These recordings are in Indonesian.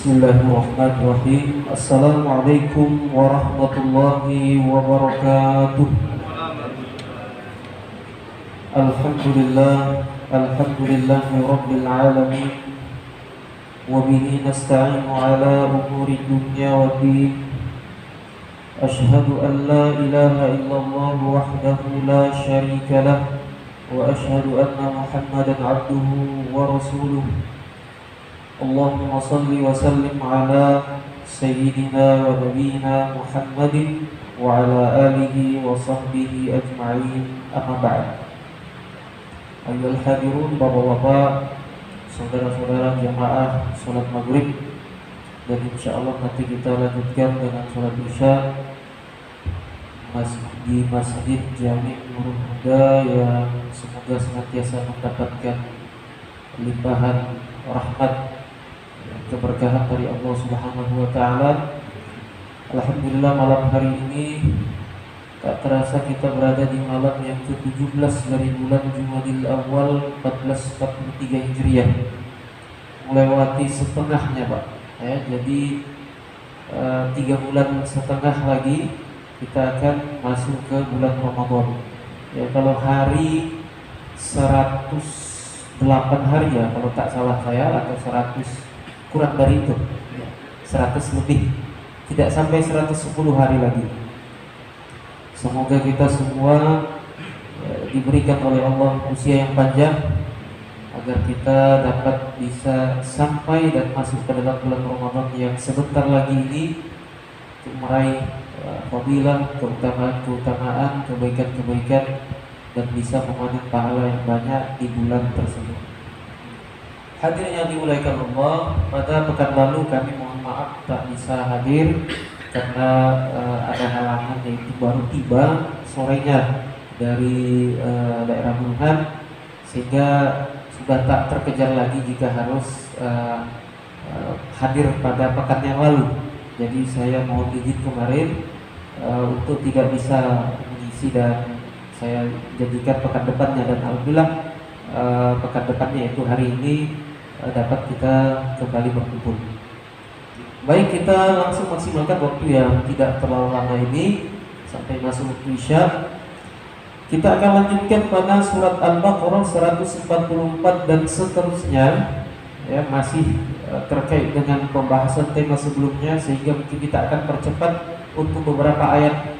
Bismillahirrahmanirrahim. Assalamualaikum warahmatullahi wabarakatuh. Alhamdulillahi rabbil alamin. Wa bihi nasta'inu ala umuri dunya waddin. Ashhadu an la ilaha illallah wahdahu la syarika lah. Wa ashhadu anna Muhammadan abduhu wa rasuluh. Allahumma salli wa sallim ala sayyidina wa nabiyina Muhammadin wa ala alihi wa sahbihi ajma'in, amma ba'd. Ayyuhal hadirun, bapak-bapak, saudara-saudara jamaah salat maghrib, dan insyaallah nanti kita lanjutkan dengan salat isya di Masjid Jami' Nurul Huda, yang semoga senantiasa mendapatkan limpahan rahmat keberkahan dari Allah Subhanahu wa taala. Alhamdulillah, malam hari ini tak terasa kita berada di malam yang ke-17 dari bulan Jumadil Awal 1443 Hijriah. Melewati setengahnya, Pak. Ya, jadi 3 bulan setengah lagi kita akan masuk ke bulan Ramadan. Ya, kalau hari 108 hari ya, kalau tak salah saya, atau 100 kurang dari itu, 100 lebih, tidak sampai 110 hari lagi. Semoga kita semua diberikan oleh Allah usia yang panjang, agar kita dapat bisa sampai dan masuk ke dalam bulan Ramadan yang sebentar lagi ini, untuk meraih fadilah, keutamaan, kebaikan-kebaikan, dan bisa memanen pahala yang banyak di bulan tersebut. Hadirin yang dimuliakan Allah, pada pekan lalu kami mohon maaf tak bisa hadir karena ada halangan, yaitu baru tiba sorenya dari daerah Wuhan, sehingga sudah tak terkejar lagi jika harus hadir pada pekan yang lalu. Jadi saya mohon izin kemarin untuk tidak bisa mengisi, dan saya jadikan pekan depannya, dan alhamdulillah pekan depannya, yaitu hari ini, dapat kita kembali berkumpul. Baik, kita langsung maksimalkan waktu yang tidak terlalu lama ini sampai masuk waktu isya. Kita akan lanjutkan pada surat Al-Baqarah 144 dan seterusnya, ya, masih terkait dengan pembahasan tema sebelumnya, sehingga mungkin kita akan percepat untuk beberapa ayat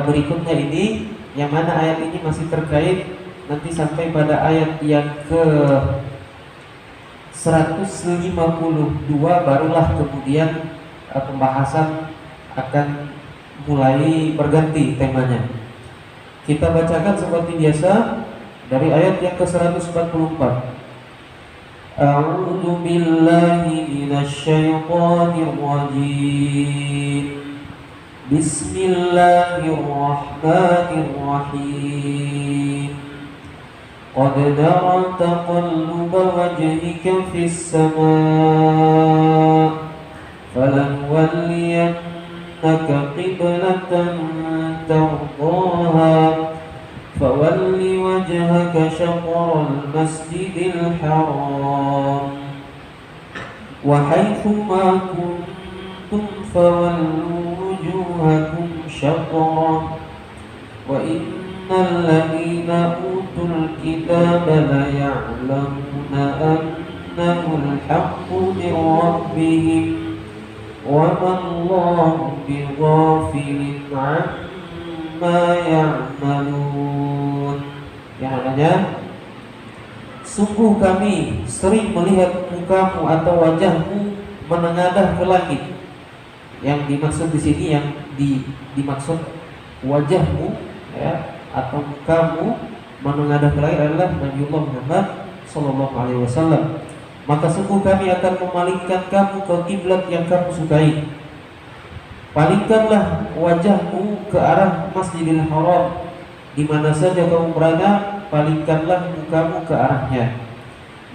berikutnya ini, yang mana ayat ini masih terkait nanti sampai pada ayat yang ke 152, barulah kemudian pembahasan akan mulai berganti temanya. Kita bacakan seperti biasa dari ayat yang ke-144. A'udzu billahi minasy syaithanir rajim. Bismillahirrahmanirrahim. قد نرى تقلب وجهك في السماء فلنولينك قبلة ترضاها فول وجهك شطر المسجد الحرام وحيث ما كنتم فولوا وجوهكم شطره وإن الذين أوتوا الكتاب ليعلمون أنه الحق من ربهم وما الله بغافل عما يعملون. Yang artinya, sungguh kami sering melihat mukamu atau wajahmu menengadah ke langit. Yang dimaksud di sini, yang dimaksud wajahmu, ya, atau kamu menengadah ke langit adalah Nabiullah Muhammad sallallahu alaihi wasallam. Maka sungguh kami akan memalingkan kamu ke kiblat yang kamu sukai. Palingkanlah wajahmu ke arah Masjidil Haram, di mana saja kamu berada, palingkanlah mukamu ke arahnya.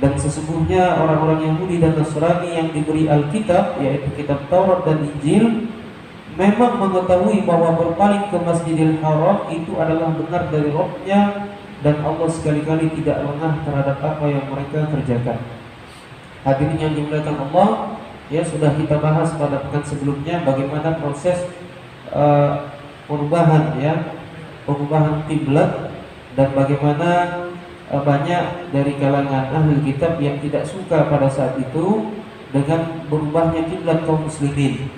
Dan sesungguhnya orang-orang Yahudi dan Nasrani yang diberi Alkitab, yaitu kitab Taurat dan Injil, memang mengetahui bahwa berpaling ke Masjidil Haram itu adalah benar dari Rabb-nya, dan Allah sekali-kali tidak lengah terhadap apa yang mereka kerjakan. Hadirin yang dimuliakan Allah, Ya, sudah kita bahas pada pekan sebelumnya bagaimana proses perubahan, ya, perubahan kiblat, dan bagaimana banyak dari kalangan ahli kitab yang tidak suka pada saat itu dengan berubahnya kiblat kaum muslimin.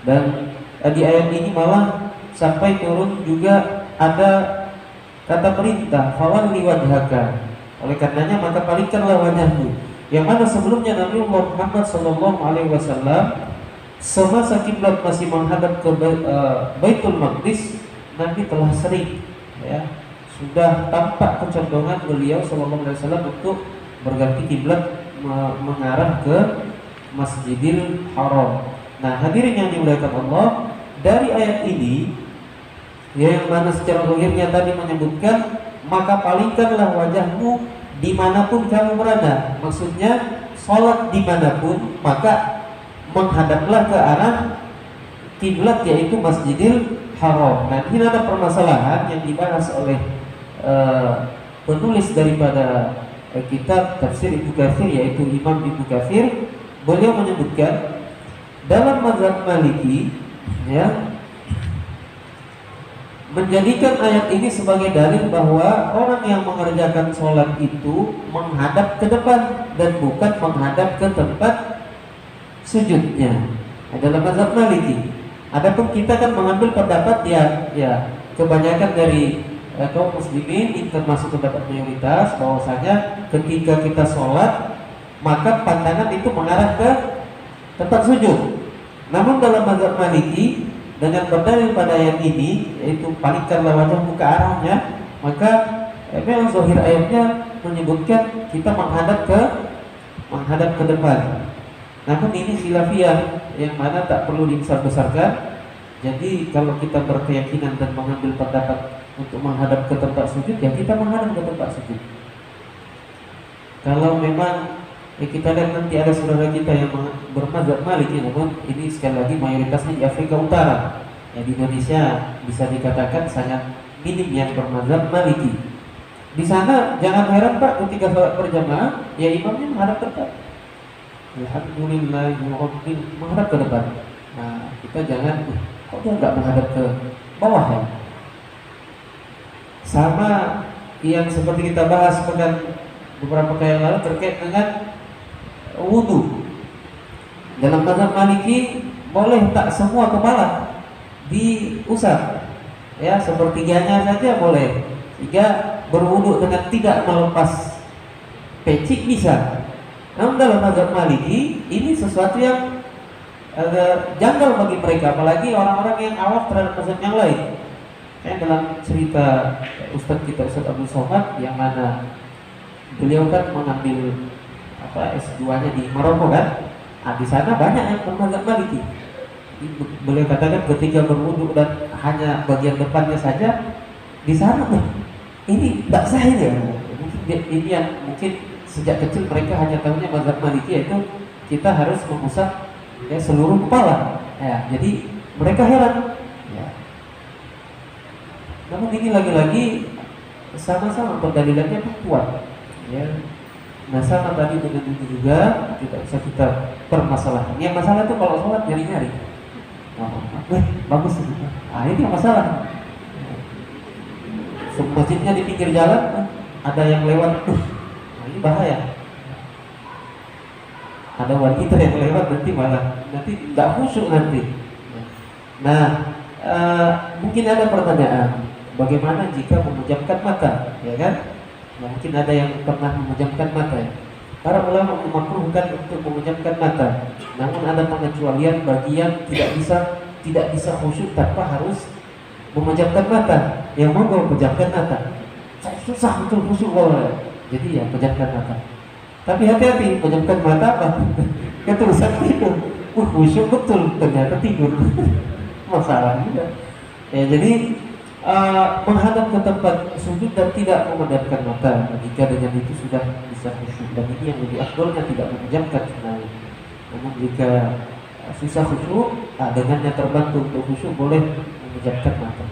Dan di ayat ini malah sampai turun juga ada kata perintah, fawalli wajhaka. Oleh karenanya maka palingkanlah wajahmu. Yang mana sebelumnya Nabi Muhammad SAW semasa kiblat masih menghadap ke Baitul Maqdis, Nabi telah sering, ya, sudah tampak kecondongan beliau SAW untuk berganti kiblat mengarah ke Masjidil Haram. Nah, hadirin yang dimuliakan Allah, dari ayat ini, ya, yang mana secara zahirnya tadi menyebutkan maka palingkanlah wajahmu dimanapun kamu berada. Maksudnya sholat dimanapun maka menghadaplah ke arah kiblat, yaitu Masjidil Haram. Nah, ini ada permasalahan yang dibahas oleh penulis daripada kitab tafsir Ibnu Katsir, yaitu Imam Ibnu Katsir. Beliau menyebutkan dalam mazhab Maliki, ya, menjadikan ayat ini sebagai dalil bahwa orang yang mengerjakan sholat itu menghadap ke depan dan bukan menghadap ke tempat sujudnya. Dalam mazhab Maliki. Adapun kita kan mengambil pendapat ya kebanyakan dari kaum muslimin, ini termasuk pendapat mayoritas, bahwasanya ketika kita sholat maka pandangan itu mengarah ke tempat sujud. Namun dalam mazhab Maliki, dengan berdalil pada ayat ini, yaitu palingkanlah wajahmu ke arahnya, maka memang zahir ayatnya menyebutkan kita menghadap ke depan. Namun ini khilafiyah yang mana tak perlu dibesar-besarkan. Jadi kalau kita berkeyakinan dan mengambil pendapat untuk menghadap ke tempat sujud, ya kita menghadap ke tempat sujud. Kalau memang kita lihat nanti ada saudara kita yang bermazhab Maliki, namun ini sekali lagi mayoritasnya di Afrika Utara. Ya, di Indonesia bisa dikatakan sangat minim yang bermazhab Maliki. Di sana jangan heran Pak, ketika sholat berjamaah, ya imamnya menghadap ke depan. Alhamdulillah, menghadap ke depan. Nah, kita jangan, kok dia nggak menghadap ke bawah ya? Sama yang seperti kita bahas beberapa kali lalu terkait dengan wudu. Dalam mazhab Maliki boleh tak semua kepala diusap, ya, sepertiganya saja boleh. Jika berwudu dengan tidak melepas peci bisa. Namun dalam mazhab Maliki ini sesuatu yang janggal bagi mereka, apalagi orang-orang yang awam terhadap mazhab yang lain. Dalam cerita Ustadz kita, Ustadz Abdul Somad, yang mana beliau kan mengambil S2-nya di Maroko kan. Nah, di sana banyak yang bermazhab Maliki. Beliau katakan ketika berwudu dan hanya bagian depannya saja, di sana ini tidak sah ya. Ini yang mungkin sejak kecil mereka hanya tahunya mazhab Maliki, yaitu kita harus mengusap, ya, seluruh kepala. Ya, jadi mereka heran. Ya. Namun ini lagi-lagi sama-sama pendalilannya kuat. Ya. Nah, sama tadi dengan itu juga tidak bisa kita permasalahkan. Yang masalah itu kalau sholat nyari-nyari. Bagus itu. Ah, ini yang masalah. Masjidnya di pinggir jalan, ada yang lewat. Nah, ini bahaya. Ada wanita yang lewat nanti nggak khusyuk nanti. Nah, mungkin ada pertanyaan, bagaimana jika memejamkan mata, ya kan? Nah, mungkin ada yang pernah memejamkan mata. Ya. Para ulama memakruhkan untuk memejamkan mata. Namun ada pengecualian bagi yang tidak bisa khusyuk tanpa harus memejamkan mata. Yang mau memejamkan mata, saya susah untuk khusyuk kalau. Jadi ya pejamkan mata. Tapi hati-hati, pejamkan mata apa? Keterusan tidur. Khusyuk betul, ternyata tidur. Masalah juga. Ya, jadi menghadap ke tempat sujud dan tidak memejamkan mata, jika dengan itu sudah bisa khusyuk, dan ini yang lebih afdolnya tidak memejamkan sebenarnya. Namun jika susah khusyuk, dengannya terbantu untuk khusyuk, boleh memejamkan mata.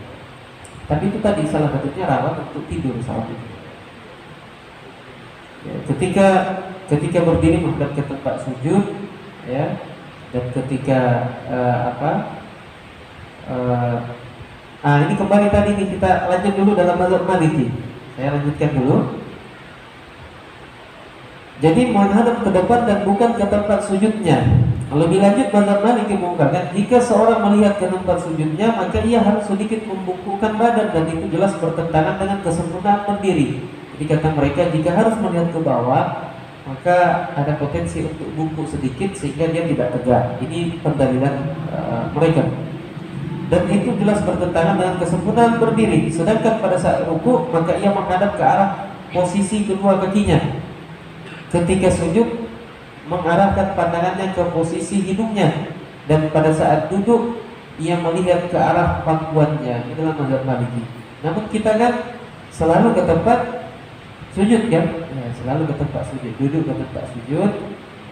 Tapi itu tadi salah satunya rawan untuk tidur saat itu. Ya, ketika berdiri menghadap ke tempat sujud, ya. Dan ketika ini kembali tadi nih, kita lanjut dulu dalam mazhab Maliki. Saya lanjutkan dulu. Jadi menghadap ke depan dan bukan ke tempat sujudnya. Lebih lanjut mazhab Maliki mengungkapkan, jika seorang melihat ke tempat sujudnya, maka ia harus sedikit membungkukkan badan, dan itu jelas bertentangan dengan kesempurnaan berdiri. Jadi kata mereka, jika harus melihat ke bawah, maka ada potensi untuk bungkuk sedikit sehingga dia tidak tegak. Ini pendalilan mereka. Dan itu jelas bertentangan dengan kesempurnaan berdiri. Sedangkan pada saat rukuk, maka ia menghadap ke arah posisi kedua kakinya. Ketika sujud, mengarahkan pandangannya ke posisi hidungnya, dan pada saat duduk ia melihat ke arah pangkuannya. Itulah mazhab Maliki. Namun kita kan selalu ke tempat sujud kan? Ya, selalu ke tempat sujud, duduk ke tempat sujud.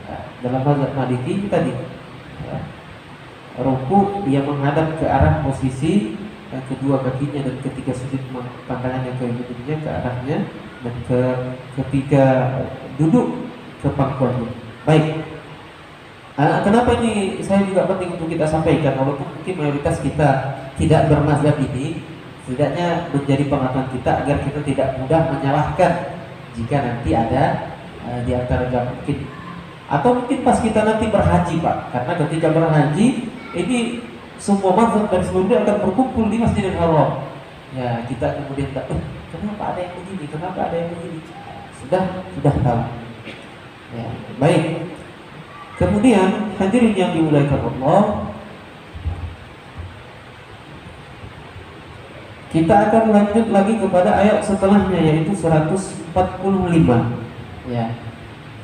Nah, dalam mazhab Maliki tadi, ya, rukuk dia menghadap ke arah posisi kedua kakinya, dan ketika sujud pandangannya ke hidungnya, ke arahnya, dan ketika duduk ke pangkuannya. Baik, kenapa ini saya juga penting untuk kita sampaikan, walaupun mungkin mayoritas kita tidak bermazhab ini, setidaknya menjadi pengetahuan kita agar kita tidak mudah menyalahkan jika nanti ada di antara kita mungkin, atau mungkin pas kita nanti berhaji Pak, karena ketika berhaji ini semua mazhab dari seluruh dunia akan berkumpul di Masjidil Haram. Ya, kita kemudian kenapa ada yang begini, kenapa ada yang begini, sudah tahu. Ya, baik. Kemudian hadirin yang dimuliakan Allah, kita akan lanjut lagi kepada ayat setelahnya, yaitu 145. Ya,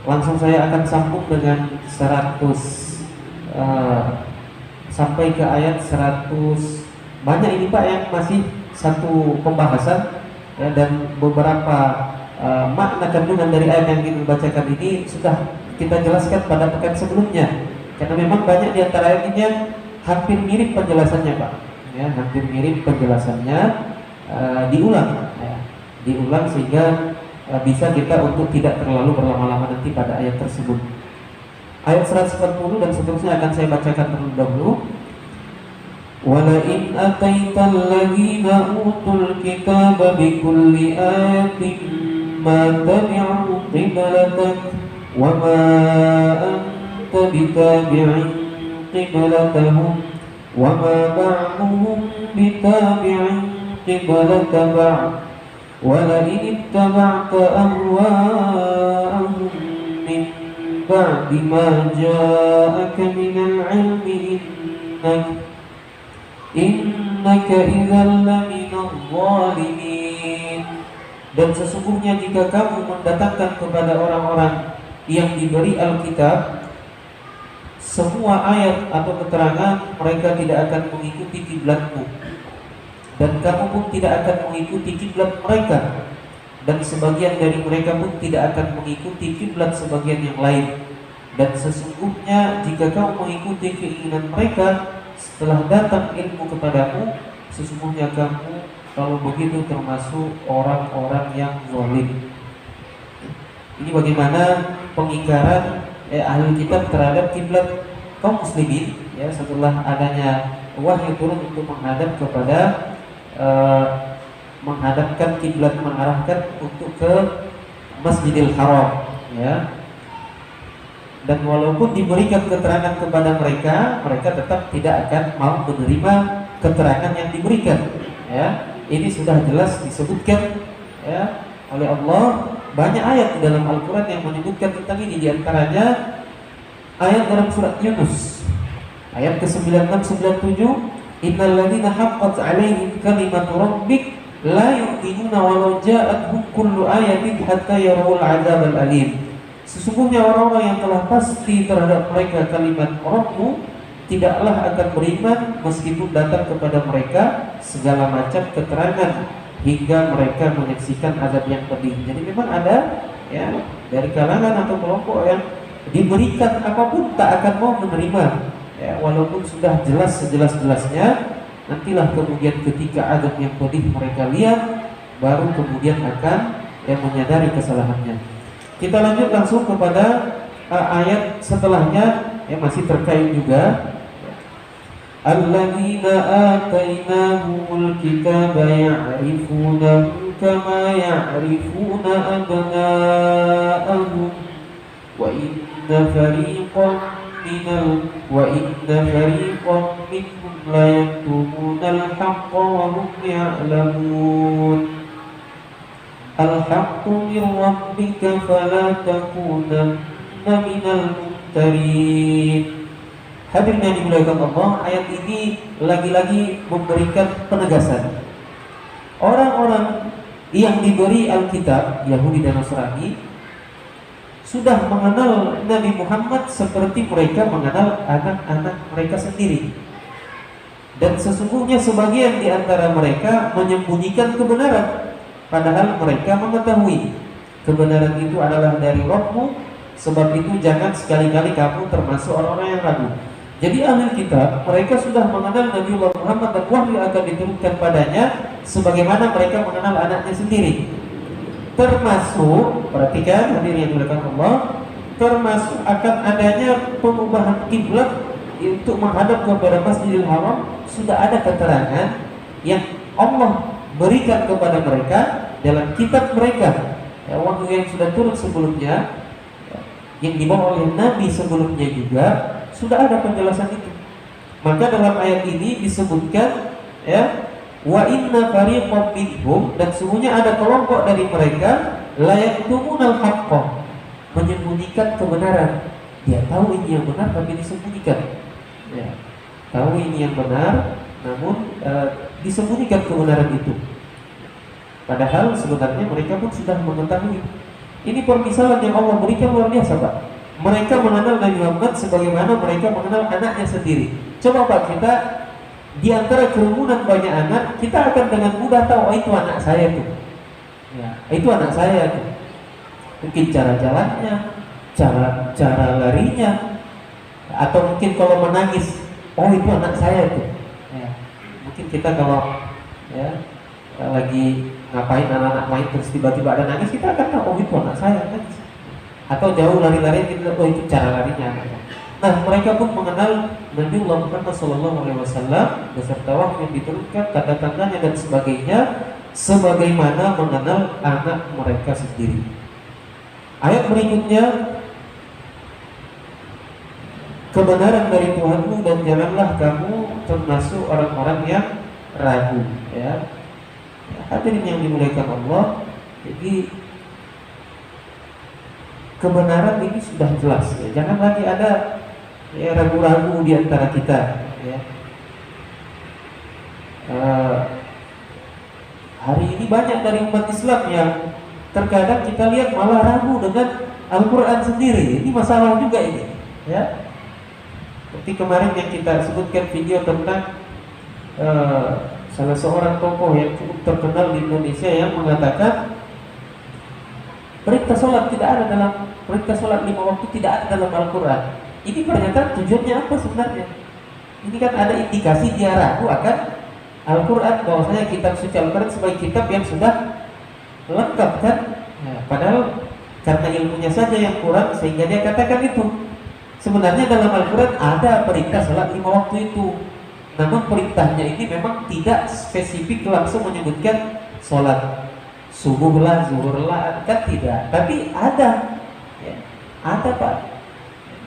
langsung saya akan sambung dengan 100 sampai ke ayat 100. Banyak ini Pak yang masih satu pembahasan, ya, dan beberapa makna kandungan dari ayat yang kita bacakan ini sudah kita jelaskan pada pekan sebelumnya, karena memang banyak di antara ayat ini yang hampir mirip penjelasannya Pak, ya, hampir mirip penjelasannya, diulang sehingga bisa kita untuk tidak terlalu berlama-lama nanti pada ayat tersebut. Ayat 140 dan seterusnya akan saya bacakan terlebih dahulu. وَلَئِنْ أَتَيْتَ الَّذِينَ أُوتُوا الْكِتَابَ بِكُلِّ آيَةٍ مَا تَبِعُوا قِبْلَتَكَ وَمَا أَنْتَ بِتَابِعٍ قِبْلَتَهُمْ وَمَا بَعْضُهُمْ بِتَابِعٍ قِبْلَةَ بَعْضٍ وَلَئِنِ اتَّبَعْتَ أَهْوَاءَهُمْ مِنْ بَعْدِ مَا جَاءَكَ مِنَ الْعِلْمِ innaka idzal laminadh dhalimin. Dan sesungguhnya jika kamu mendatangkan kepada orang-orang yang diberi Alkitab semua ayat atau keterangan, mereka tidak akan mengikuti kiblatmu, dan kamu pun tidak akan mengikuti kiblat mereka, dan sebagian dari mereka pun tidak akan mengikuti kiblat sebagian yang lain. Dan sesungguhnya jika kamu mengikuti keinginan mereka setelah datang ilmu kepadamu, sesungguhnya kamu kalau begitu termasuk orang-orang yang zalim. Ini bagaimana pengingkaran ahli kitab terhadap kiblat kaum muslimin, ya, setelah adanya wahyu turun untuk menghadap kepada menghadapkan kiblat, mengarahkan untuk ke Masjidil Haram, ya. Dan walaupun diberikan keterangan kepada mereka, mereka tetap tidak akan mau menerima keterangan yang diberikan. Ya, ini sudah jelas disebutkan, ya, oleh Allah. Banyak ayat di dalam Al-Quran yang menyebutkan tentang ini. Di antaranya ayat dalam surat Yunus, ayat ke-96-97, Innal ladzina haqqat 'alaihim kalimatu rabbik la yu'minuna walau ja'atuhum kullu ayatin hatta yarawul 'adzabal alim. Sesungguhnya orang-orang yang telah pasti terhadap mereka kalimat Rabbmu tidaklah akan beriman meskipun datang kepada mereka segala macam keterangan hingga mereka menyaksikan azab yang pedih. Jadi memang ada, ya, dari kalangan atau kelompok yang diberikan apapun tak akan mau menerima, ya, walaupun sudah jelas sejelas-jelasnya. Nantilah kemudian ketika azab yang pedih mereka lihat, baru kemudian akan menyadari kesalahannya. Kita lanjut langsung kepada ayat setelahnya, masih terkait juga. Alladzina atainahumul kitaba ya'rifunahu kama ya'rifuna abna'ahum wa inna fariqan minhum la yaktumuna al-haqqa wa hum ya'lamun. Al-haqqu min rabbika fala takunanna minal mumtarin. Hadirin yang dimuliakan Allah, ayat ini lagi-lagi memberikan penegasan. Orang-orang yang diberi Alkitab, Yahudi dan Nasrani, sudah mengenal Nabi Muhammad seperti mereka mengenal anak-anak mereka sendiri. Dan sesungguhnya sebagian di antara mereka menyembunyikan kebenaran, padahal mereka mengetahui kebenaran itu adalah dari Rabb-Mu. Sebab itu jangan sekali-kali kamu termasuk orang-orang yang ragu. Jadi ahli kitab, mereka sudah mengenal Nabiullah Muhammad dan wahyu akan diturunkan padanya sebagaimana mereka mengenal anaknya sendiri. Termasuk, perhatikan hadirin yang dimuliakan Allah, termasuk akan adanya perubahan kiblat untuk menghadap kepada Masjidil Haram. Sudah ada keterangan yang Allah berikan kepada mereka dalam kitab mereka, wahyu yang sudah turun sebelumnya, yang dibawa oleh Nabi sebelumnya juga sudah ada penjelasan itu. Maka dalam ayat ini disebutkan wa inna fariqan minhum, dan sungguhnya ada kelompok dari mereka la yaktumunal haqqa, menyembunyikan kebenaran. Dia tahu ini yang benar tapi disembunyikan. Tahu ini yang benar namun disembunyikan kebenaran itu. Padahal sebenarnya mereka pun sudah mengetahui. Ini permisalan yang Allah berikan luar biasa, Pak. Mereka mengenal Nabi Muhammad sebagaimana mereka mengenal anaknya sendiri. Coba Pak, kita di antara kerumunan banyak anak, kita akan dengan mudah tahu, oh itu anak saya tuh. Itu anak saya tuh. Mungkin cara jalannya, cara larinya, atau mungkin kalau menangis, oh itu anak saya tuh. Mungkin kita kalau lagi ngapain anak-anak main terus tiba-tiba ada nangis, kita akan tahu, oh itu anak saya nangis. Atau jauh lari-lari, kita tahu itu cara larinya. Nah, mereka pun mengenal Nabiullah Muhammad SAW beserta wahyu yang diturunkan, tanda-tandanya dan sebagainya, sebagaimana mengenal anak mereka sendiri. Ayat berikutnya, kebenaran dari Tuhanmu dan janganlah kamu termasuk orang-orang yang ragu. Hadirin yang dimuliakan Allah, jadi kebenaran ini sudah jelas. Jangan lagi ada ragu-ragu di antara kita. Hari ini banyak dari umat Islam yang terkadang kita lihat malah ragu dengan Al-Quran sendiri. Ini masalah juga ini. Seperti kemarin yang kita sebutkan video tentang salah seorang tokoh yang cukup terkenal di Indonesia yang mengatakan perintah sholat sholat 5 waktu tidak ada dalam Al-Quran. Ini pernyataan tujuannya apa sebenarnya? Ini kan ada indikasi dia ragu akan Al-Quran, bahwasanya kitab suci Al-Quran sebagai kitab yang sudah lengkap kan? Padahal karena ilmunya saja yang kurang sehingga dia katakan itu. Sebenarnya dalam Al-Quran ada perintah sholat 5 waktu itu. Namun perintahnya ini memang tidak spesifik langsung menyebutkan sholat subuh lah, zuhur lah, kan tidak. Tapi ada, ada Pak.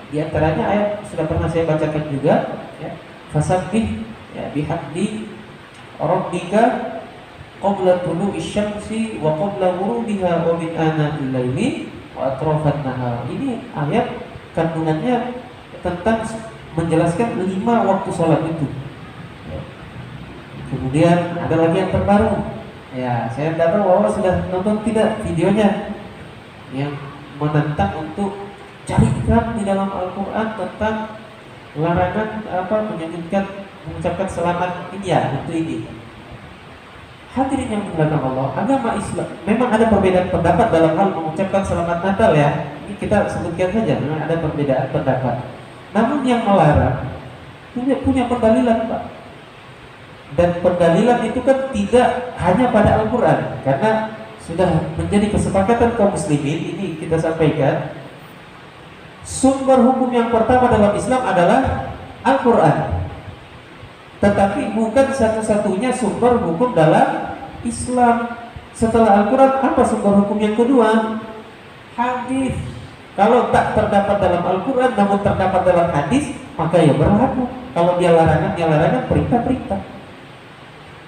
Di antaranya ayat sudah pernah saya bacakan juga. Fasabbih bihamdi rabbika qabla tulu'i syamsi wa qabla ghurubiha wa min ana'il laili wa atrafan nahar. Ini ayat kandungannya tentang menjelaskan 5 waktu sholat itu. Kemudian ada lagi yang terbaru. Saya tidak tahu bahwa sudah nonton tidak videonya yang menentang untuk cari ikrar di dalam Al-Quran tentang larangan mengucapkan selamat untuk ini. Hadirin yang dimuliakan Allah, agama Islam memang ada perbedaan pendapat dalam hal mengucapkan selamat Natal ya. Ini kita sebutkan saja, memang ada perbedaan pendapat. Namun yang melarang punya pendalilan, Pak. Dan pendalilan itu kan tidak hanya pada Al-Quran, karena sudah menjadi kesepakatan kaum muslimin, ini kita sampaikan Sumber hukum yang pertama dalam Islam adalah Al-Quran, tetapi bukan satu-satunya sumber hukum dalam Islam. Setelah Al-Quran, apa sumber hukum yang kedua? Hadis. Kalau tak terdapat dalam Al-Quran namun terdapat dalam hadis, maka ya berlaku. Kalau dia larangan, ya larangan, perintah-perintah.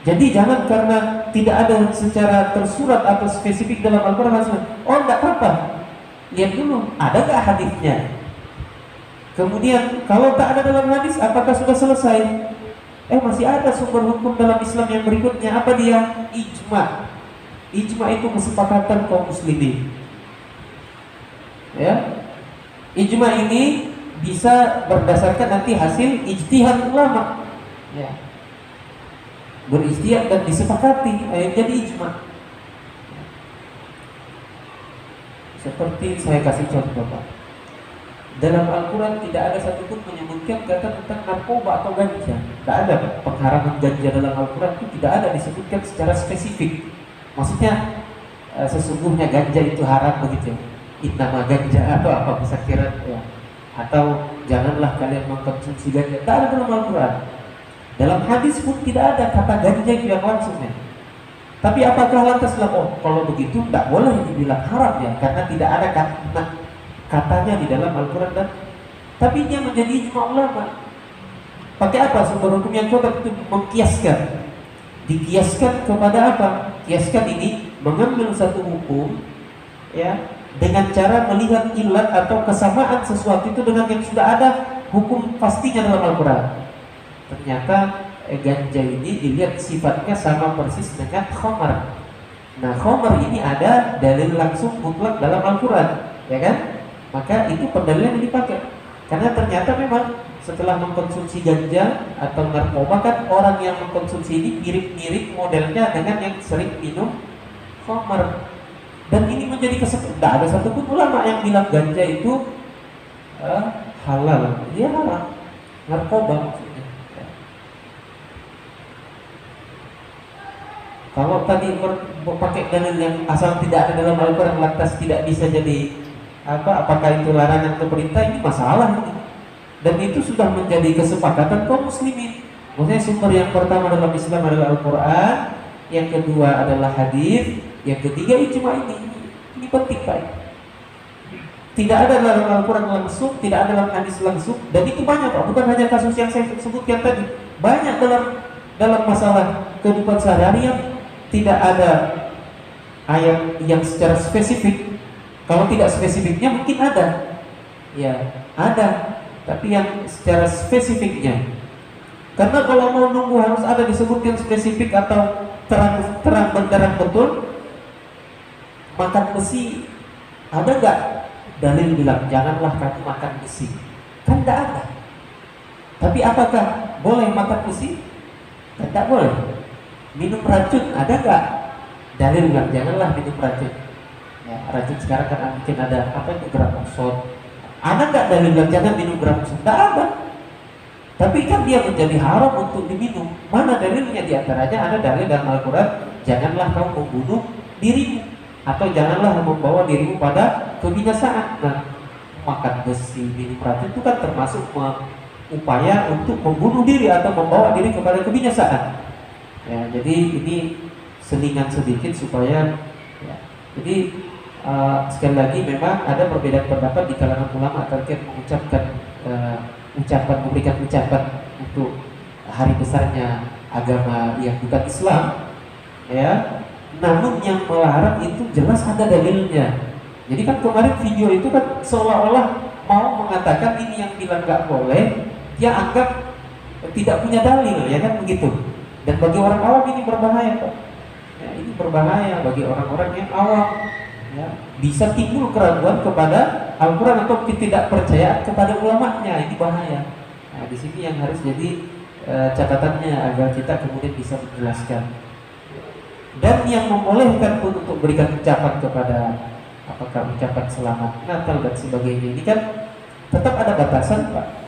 Jadi jangan karena tidak ada secara tersurat atau spesifik dalam Al-Quran, oh tidak apa-apa, lihat dulu ada nggak hadisnya. Kemudian kalau tak ada dalam hadis, apakah sudah selesai? Masih ada sumber hukum dalam Islam yang berikutnya. Apa dia? Ijma. Ijma itu kesepakatan kaum muslimin. Ya, ijma ini bisa berdasarkan nanti hasil ijtihad ulama. Ya, berijtihad dan disepakati, jadi ijma. Seperti saya kasih contoh, Pak. Dalam Al-Quran tidak ada satupun menyebutkan kata tentang narkoba atau ganja. Tidak ada, Pak. Pengharaman ganja dalam Al-Quran itu tidak ada disebutkan secara spesifik. Maksudnya sesungguhnya ganja itu haram begitu. Innama ganja atau apa bisa kira ya. Atau janganlah kalian mengkonsumsi ganja. Tak ada dalam Al-Quran. Dalam hadis pun tidak ada kata ganja yang langsungnya. Tapi apakah lantas kalau begitu tidak boleh dibilang haram ya, karena tidak ada katanya di dalam Al-Quran, dan tapi dia menjadi ijma ulama. Pakai apa sumber hukum yang kuat? Itu mengkiaskan. Dikiaskan kepada apa? Kiaskan ini mengambil satu hukum ya dengan cara melihat ilat atau kesamaan sesuatu itu dengan yang sudah ada hukum pastinya dalam Al-Quran. Ternyata ganja ini dilihat sifatnya sama persis dengan khamar. Nah, khamar ini ada dalil langsung mutlak dalam Al-Quran, ya kan? Maka itu pendalilan yang dipakai. Karena ternyata memang setelah mengkonsumsi ganja atau narkoba, kan orang yang mengkonsumsi ini mirip-mirip modelnya dengan yang sering minum khamar. Dan ini menjadi kesepakatan. Tidak ada satupun ulama yang bilang ganja itu halal. Dia haram. Narkoba maksudnya. Kalau tadi pakai dalil yang asal tidak ada dalam Al-Quran lantas tidak bisa jadi apakah itu larangan atau perintah, ini masalah ini. Dan itu sudah menjadi kesepakatan kaum muslimin. Maksudnya sumber yang pertama dalam Islam adalah Al-Quran, yang kedua adalah hadis, yang ketiga ijma ini. Ini penting, Pak. Tidak ada dalam Al-Quran langsung, tidak ada dalam hadis langsung, dan itu banyak, Pak. Bukan hanya kasus yang saya sebutkan tadi. Banyak dalam masalah kehidupan sehari-hari yang tidak ada ayat yang secara spesifik. Kalau tidak spesifiknya mungkin ada, ya ada, tapi yang secara spesifiknya. Karena kalau mau nunggu harus ada disebutkan spesifik atau terang benderang betul. Makan besi, ada nggak dalil bilang janganlah kamu makan besi? Kan tidak ada. Tapi apakah boleh makan besi? Kan tidak boleh. Minum racun, ada nggak dalil bilang janganlah minum racun? Ya, racun sekarang kan mungkin ada apa itu gramoxone. Ada nggak dalil bilang jangan minum gramoxone? Tidak ada. Tapi kan dia menjadi haram untuk diminum. Mana dalilnya? Di antaranya ada dalil dalam Al-Quran, janganlah kamu membunuh dirimu, atau janganlah membawa dirimu pada kebinasaan. Nah, makan besi, minum racun itu kan termasuk upaya untuk membunuh diri atau membawa diri kepada kebinasaan. Ya, jadi ini selingan sedikit supaya ya. Jadi sekali lagi memang ada perbedaan pendapat di kalangan ulama terkait mengucapkan memberikan ucapan untuk hari besarnya agama yang bukan Islam, ya. Namun yang melarang itu jelas ada dalilnya. Jadi kan kemarin video itu kan seolah-olah mau mengatakan ini yang bilang nggak boleh, dia anggap tidak punya dalil, ya kan begitu. Dan bagi orang awam ini berbahaya, Pak. Ya, ini berbahaya bagi orang-orang yang awam. Ya, bisa timbul keraguan kepada Al-Quran atau ketidakpercayaan kepada ulamanya. Ini bahaya. Nah, di sini yang harus jadi catatannya agar kita kemudian bisa menjelaskan. Dan yang membolehkan pun untuk berikan ucapan kepada apakah ucapan selamat Natal dan sebagainya, ini kan tetap ada batasan, Pak.